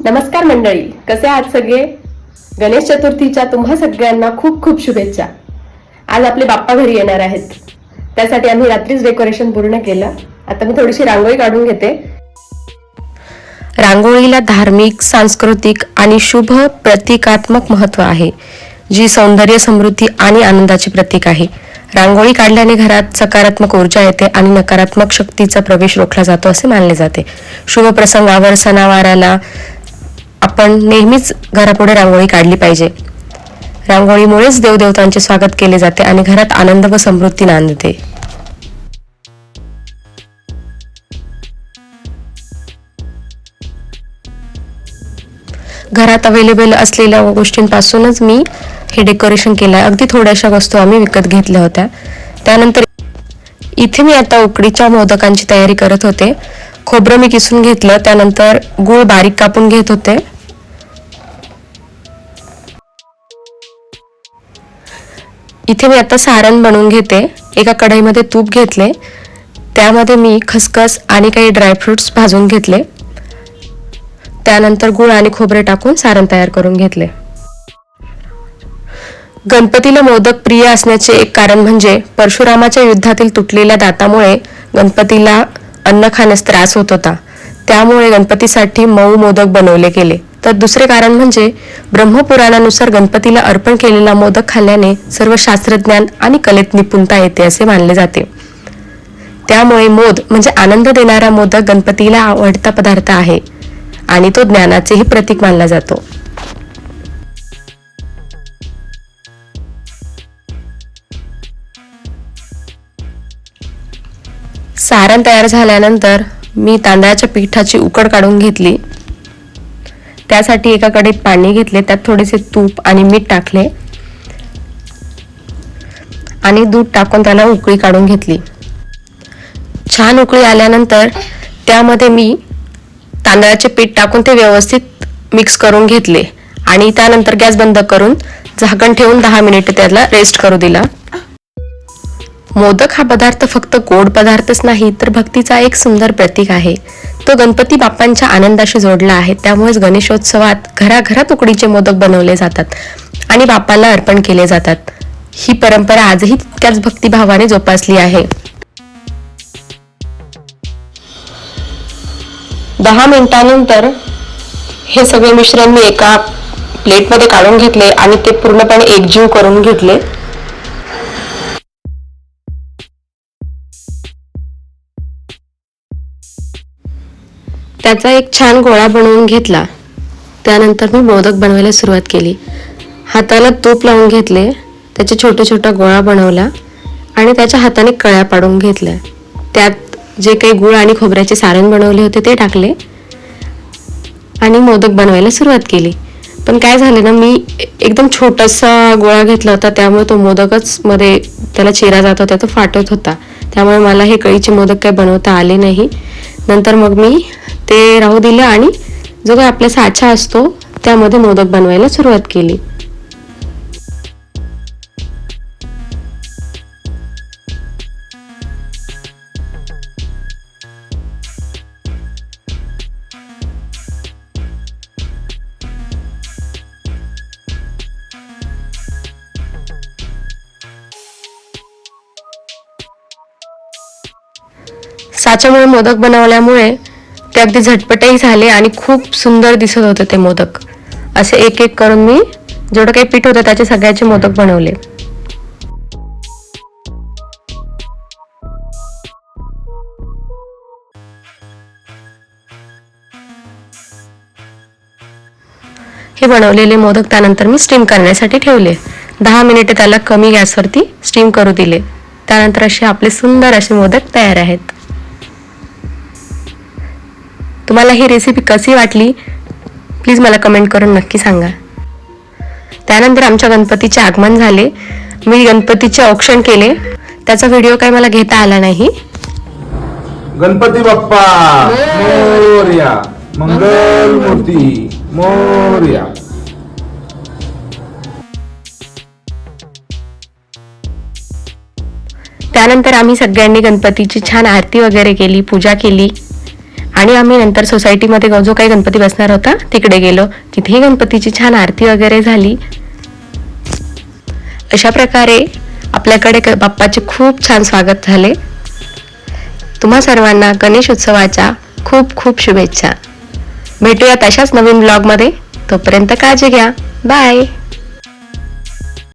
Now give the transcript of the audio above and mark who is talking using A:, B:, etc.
A: नमस्कार मंडळी, कसे आहात सगळे? गणेश चतुर्थीच्या तुम्हा सगळ्यांना खूप खूप शुभेच्छा. आज आपले बाप्पा घरी येणार आहेत, त्यासाठी आम्ही रात्रीच डेकोरेशन पूर्ण केलं. आता मी थोडीशी रांगोळी काढून घेते.
B: रांगोळीला धार्मिक, सांस्कृतिक आणि शुभ प्रतिकात्मक महत्त्व आहे, जी सौंदर्य, समृद्धी आणि आनंदाचे प्रतीक आहे. रांगोळी काढल्याने घरात सकारात्मक ऊर्जा येते आणि नकारात्मक शक्तीचा प्रवेश रोखला जातो असे मानले जाते. शुभ प्रसंगावर, सणावाराला आपण नेहमीच घरापुढे रांगोळी काढली पाहिजे. रांगोळीमुळेच देवदेवतांचे स्वागत केले जाते आणि घरात आनंद व समृद्धी नांदते. घरात अवेलेबल असलेल्या गोष्टींपासूनच मी हे डेकोरेशन केलं आहे. अगदी थोड्याशा वस्तू आम्ही विकत घेतल्या होत्या. त्यानंतर इथे मी आता उकडीच्या मोदकांची तयारी करत होते. खोबरं मी किसून घेतलं, त्यानंतर गूळ बारीक कापून घेत होते. इथे मी आता सारण बनवून घेते. एका कढईमध्ये तूप घेतले, त्यामध्ये मी खसखस आणि काही ड्रायफ्रुट्स भाजून घेतले. त्यानंतर गूळ आणि खोबरे टाकून सारण तयार करून घेतले. गणपतीला मोदक प्रिय असण्याचे एक कारण म्हणजे परशुरामाच्या युद्धातील तुटलेल्या दातामुळे गणपतीला अन्न खाण्यास त्रास होत होता. त्यामुळे गणपतीसाठी मऊ मोदक बनवले गेले. तर दुसरे कारण म्हणजे ब्रह्मपुराणानुसार गणपतीला अर्पण केलेला मोदक खाल्ल्याने सर्व शास्त्रज्ञान आणि कलेत निपुणता येते असे मानले जाते. त्यामुळे मोद म्हणजे आनंद देणारा मोदक गणपतीला आवडता पदार्थ आहे आणि तो ज्ञानाचेही प्रतीक मानला जातो. सारण तयार झाल्यानंतर मी तांदळाच्या पिठाची उकड काढून घेतली. त्यासाठी एका कढईत पाणी घेतले, त्यात थोडेसे तूप आणि मीठ टाकले आणि दूध टाकून त्याला उकळी काढून घेतली. छान उकळी आल्यानंतर त्यामध्ये मी तांदळाचे पीठ टाकून ते व्यवस्थित मिक्स करून घेतले आणि त्यानंतर गॅस बंद करून झाकण ठेवून 10 मिनिटे त्याला रेस्ट करू दिला. मोदक हा पदार्थ फक्त गोड पदार्थच नाही, तर भक्तीचा एक सुंदर प्रतीक आहे. तो गणपती बाप्पांच्या आनंदाशी जोडला आहे. त्यामुळेच गणेशोत्सवात घराघरात उकडीचे मोदक बनवले जातात आणि बाप्पाला अर्पण केले जातात. ही परंपरा आजही तितक्याच भक्तिभावाने जोपासली आहे. 10 मिनिटांनंतर हे सगळे मिश्रण मी एका प्लेटमध्ये काढून घेतले आणि ते पूर्णपणे एकजीव करून घेतले. त्याचा एक छान गोळा बनवून घेतला. त्यानंतर मी मोदक बनवायला सुरुवात केली. हाताला तूप लावून घेतले, त्याचे छोटे छोटा गोळा बनवला आणि त्याच्या हाताने कळ्या पाडून घेतल्या. त्यात जे काही गूळ आणि खोबऱ्याचे सारण बनवले होते ते टाकले आणि मोदक बनवायला सुरुवात केली. पण काय झाले ना, मी एकदम छोटासा गोळा घेतला होता, त्यामुळे तो मोदकच मध्ये त्याला चिरा जात होता, तो फाटत होता. त्यामुळे मला हे कळीचे मोदक काही बनवता आले नाही. नंतर मग मी ते राहू दिलं आणि जो काही आपला साचा असतो त्यामध्ये मोदक बनवायला सुरुवात केली. साच्यामुळे मोदक बनवल्यामुळे ते अगदी झटपटही झाले आणि खूप सुंदर दिसत होते ते मोदक. असे एक एक करून मी जेवढं काही पीठ होतं त्याचे सगळ्याचे मोदक बनवले. हे बनवलेले मोदक त्यानंतर मी स्टीम करण्यासाठी ठेवले. 10 मिनिटे त्याला कमी गॅसवरती स्टीम करू दिले. त्यानंतर असे आपले सुंदर असे मोदक तयार आहेत. तुम्हाला ही रेसिपी कशी वाटली प्लीज मला कमेंट करून नक्की सांगा. त्यानंतर आमच्या गणपतीचे आगमन झाले. मी गणपतीचे औक्षण केले. त्याचा व्हिडिओ काही मला घेता आला नाही.
C: गणपती बाप्पा मोरया, मंगल मूर्ती मोरया.
B: त्यानंतर आम्ही सगळ्यांनी गणपतीची छान आरती वगैरे केली, पूजा केली आणि आम्ही नंतर सोसायटीमध्ये जो काही गणपती बसणार होता तिकडे गेलो. तिथेही गणपतीची छान आरती वगैरे झाली. अशा प्रकारे आपल्याकडे बाप्पाचे खूप छान स्वागत झाले. तुम्हा सर्वांना गणेश उत्सवाच्या खूप खूप शुभेच्छा. भेटूयात अशाच नवीन ब्लॉगमध्ये. तोपर्यंत काळजी घ्या. बाय.